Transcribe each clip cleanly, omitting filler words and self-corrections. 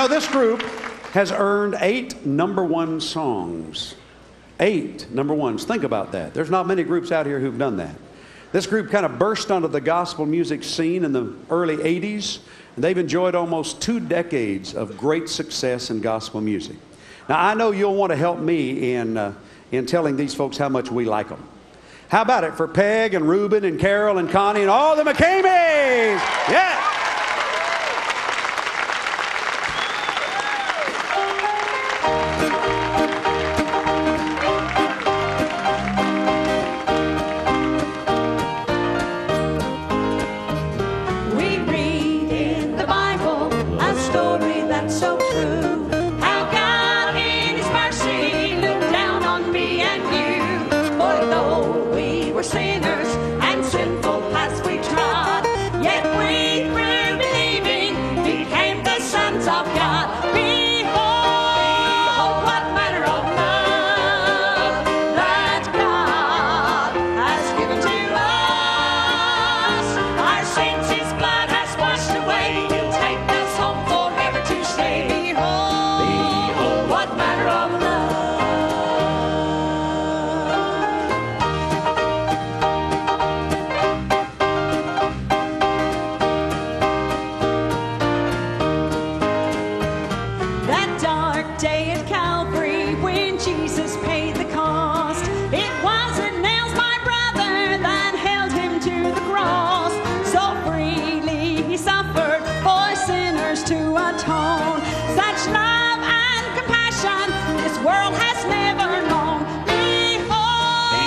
know, this group has earned 8 #1 songs. 8 #1s. Think about that. There's not many groups out here who've done that. This group kind of burst onto the gospel music scene in the early 80s, and they've enjoyed almost 2 decades of great success in gospel music. Now, I know you'll want to help me in telling these folks how much we like them. How about it for Peg and Reuben and Carol and Connie and all the McKameys? Yeah. Sinners and sinful as we trod, yet we, through believing, became the sons of God. Behold, what manner of love that God has given to us. Our sins His blood has washed away. He'll take us home forever to stay. Behold, what manner of love. Day at Calvary when Jesus paid the cost, it wasn't nails, my brother, that held Him to the cross. So freely He suffered for sinners to atone. Such love and compassion this world has never known. Behold,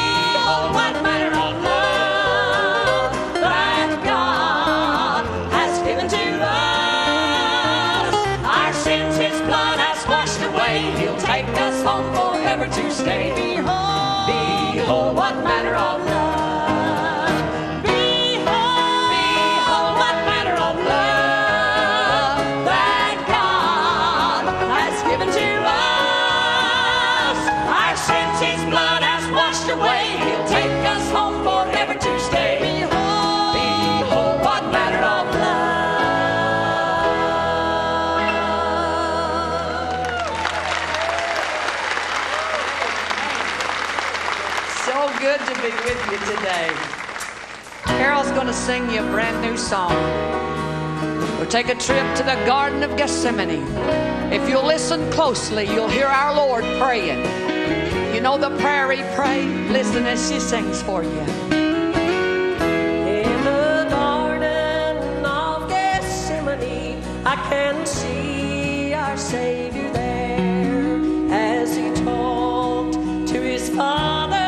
what manner of love that God has given to us. Our sins His blood has washed away. He'll take us home forever to stay. Behold, what manner of love. Behold, what manner of love that God has given to us. Our sins His blood has washed away. He'll take us home forever to stay. Behold, what manner of love. So good to be with you today. Carol's going to sing you a brand new song. We'll take a trip to the Garden of Gethsemane. If you'll listen closely, you'll hear our Lord praying. You know the prayer He prayed? Listen as she sings for you. In the Garden of Gethsemane, I can see our Savior there as He talked to His Father.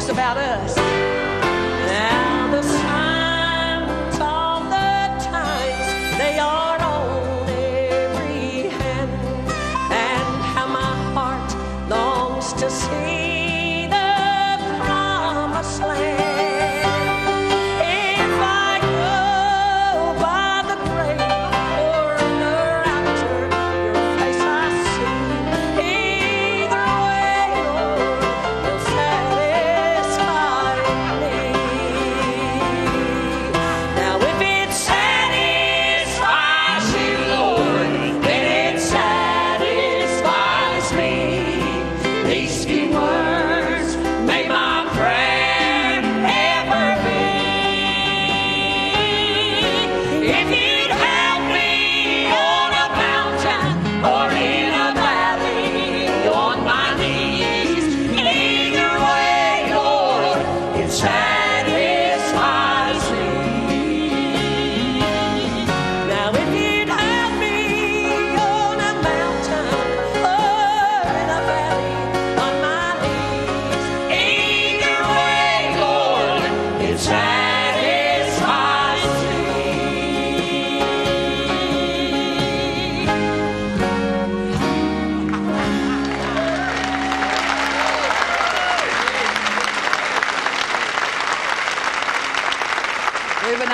About us. Now the signs of the times, they are on every hand, and how my heart longs to see the promised land. If I go by the grave or after your face I see, either way, Lord, will satisfy me.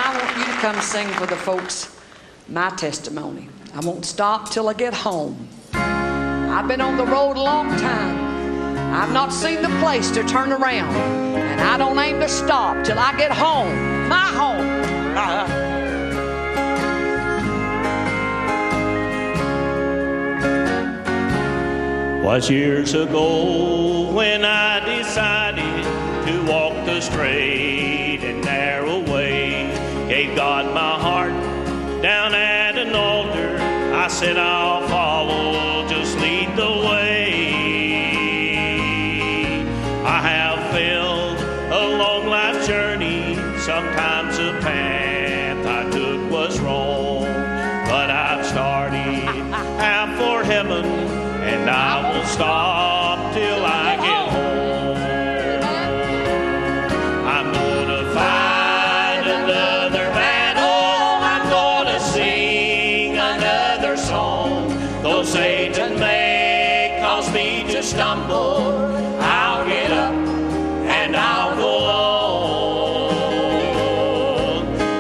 I want you to come sing for the folks my testimony. I won't stop till I get home. I've been on the road a long time. I've not seen the place to turn around. And I don't aim to stop till I get home. My home. Was years ago when I decided to walk the straight and narrow way. Gave God my heart down at an altar. I said I'll follow, just lead the way. I have felt a long life journey. Sometimes the path I took was wrong, but I've started out for heaven, and I won't stop till I get home. I'm gonna fight another battle. I'm gonna sing another song. Though Satan may cause me to stumble, I'll get up and I'll go on.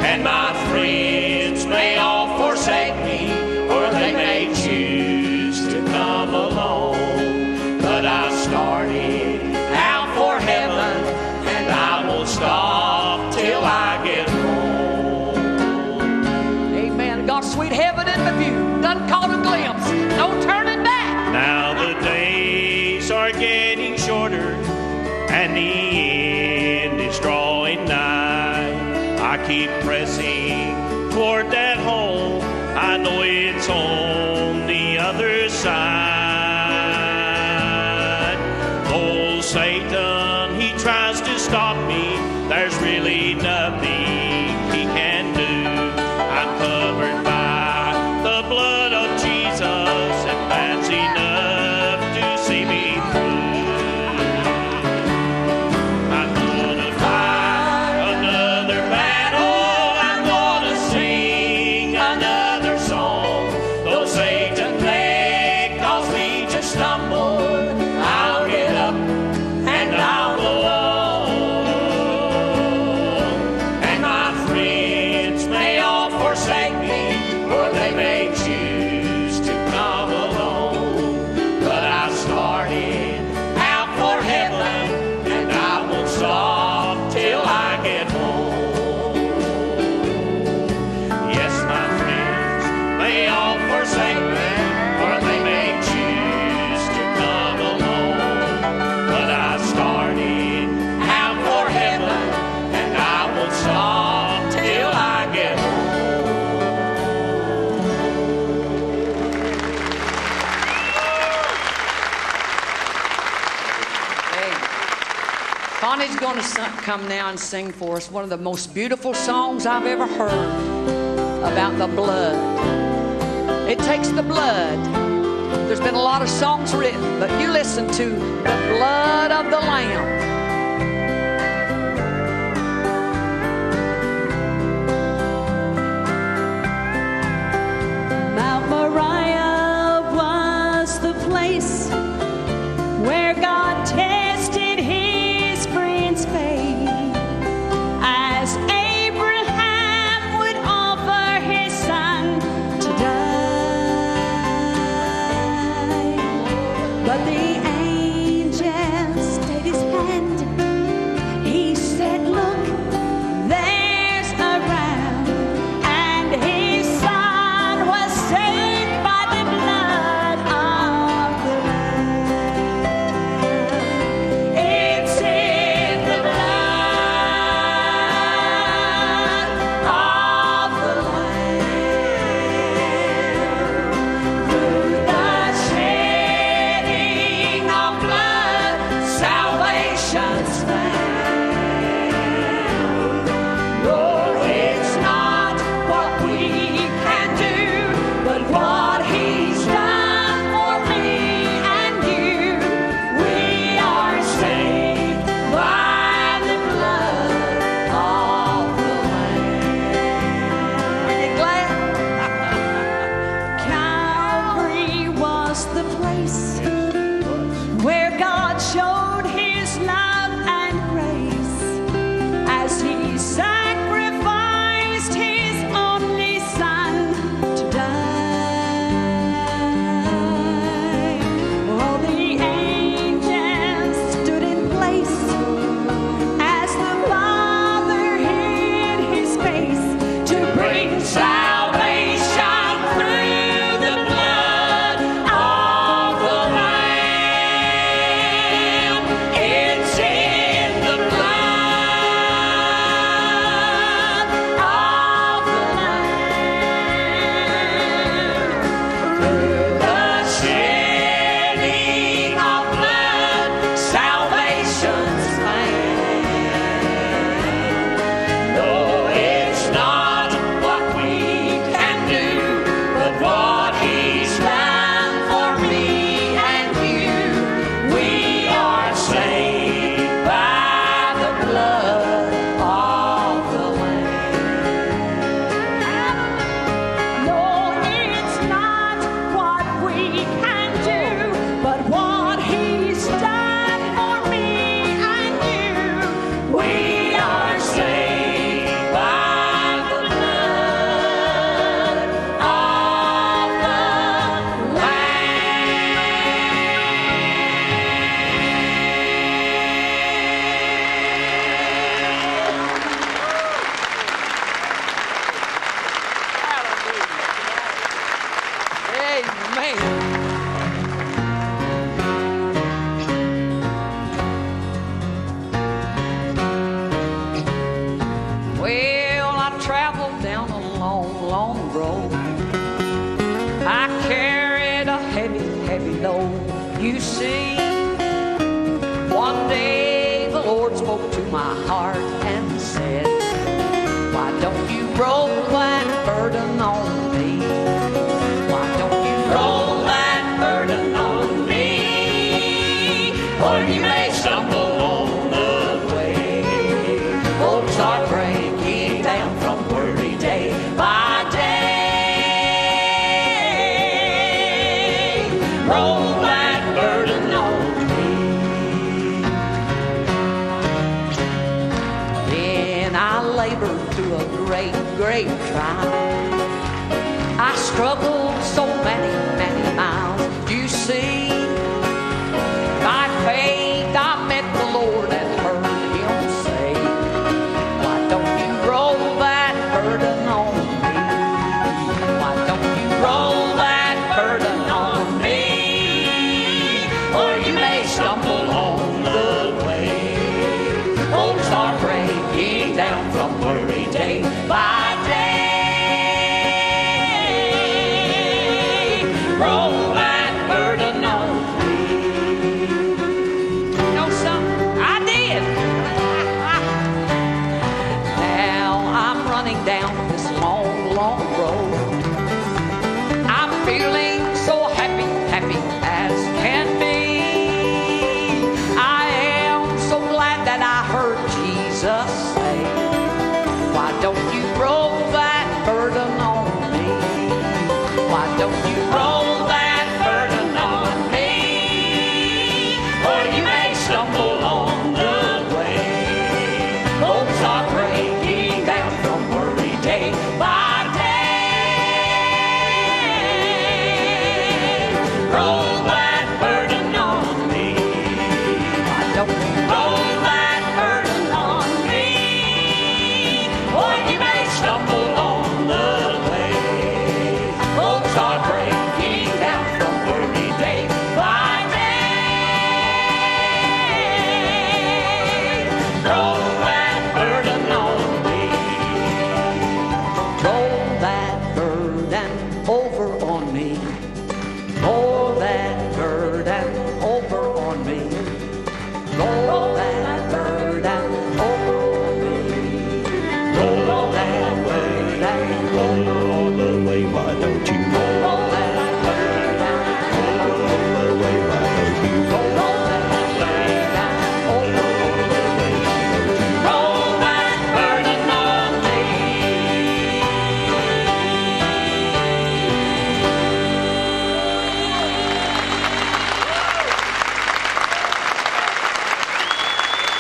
And my friends may all forsake me, or they may choose to come along. But I started out for heaven, and I won't stop till I get home. Amen. Got sweet heaven in the view. Done caught a glimpse. No turning back. Now the days are getting shorter, and the end is drawing nigh. I keep pressing toward that home. I know it's on the other side. Oh, Satan, he tries to stop me. There's really nothing he can do. I'm covered by the blood of Jesus, and that's enough to see me through. I'm gonna fight another battle. I'm gonna sing another song. Though Satan may cause me to stumble, I'll get up and I'll go on. And my friends may all forsake me, or they may choose to come along. But I started out for heaven, and I won't stop till I get home. Yes, my friends may all forsake me, or they may choose to come along. But I started out for heaven, and I won't stop till I get home. Hey, Connie's going to come now and sing for us one of the most beautiful songs I've ever heard about the blood. It takes the blood. There's been a lot of songs written, but you listen to the blood of the Lamb. Mount Moriah was the place where God tested his friend's faith, as Abraham would offer his son to die. But the angel stayed his hand my heart and said, why don't you roll that burden on me? Why don't you roll that burden on me? Or you may stumble on the way. Folks are breaking down from worry day by day. Roll that burden on me. Then I labored through a great trial. I struggled so many miles. You see, by faith I met the Lord and heard Him say, why don't you roll that burden on me? Why don't you roll that burden on me? Or you may stumble on the way. Folks are breaking down from worry day by day. Roll that burden on me. You know something? I did. Now I'm running down this long road. I'm feeling so happy as can be. I am so glad that I heard Jesus say, why don't you roll that burden on me? Why don't you roll that burden on me? Or you may stumble on the way. Folks are breaking down from worry day by day. Roll that burden on me. Why don't you roll that burden on me? Or you may stumble on the way. Folks are breaking down from worry day by day. Roll that burden on me. Roll that burden over on me. Roll that burden over on me. Roll that burden over on me. Roll that burden over on the way, why don't you roll that burden over on the way, why don't you roll that burden over on me. Roll that burden on me.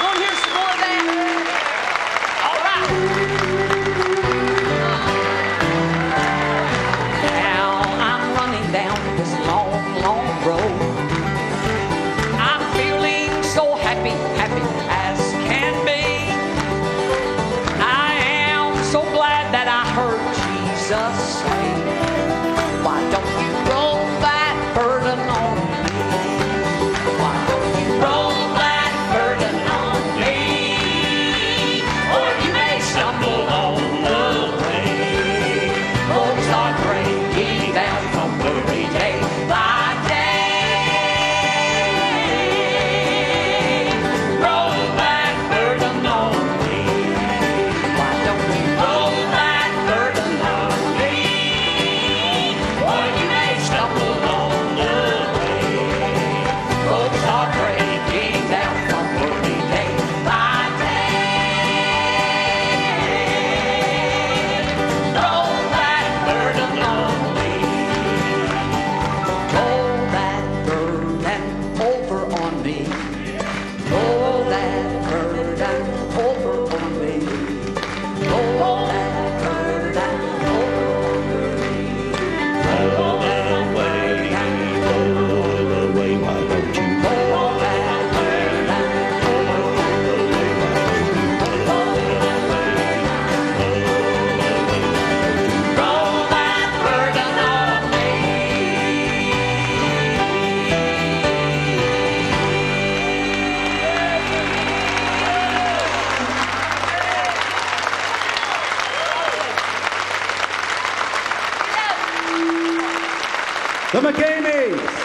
Wanna hear some more of that? All right. Now I'm running down this long road. I'm feeling so happy as can be. I am so glad that I heard Jesus say, why don't you roll that burden on me? Why don't you roll that burden on me? Or you may stumble on the way. Folks are breaking down from worry day by day. Roll that burden on me. Why don't you roll that burden on me? Or you may stumble on the way. Folks are breaking down from worry day by day. Roll that burden on me. Roll that burden over on me. Roll that burden over on me. Roll that burden over on me. Roll that burden the way, why don't you roll that burden over on me. Roll that burden on me. The McKameys.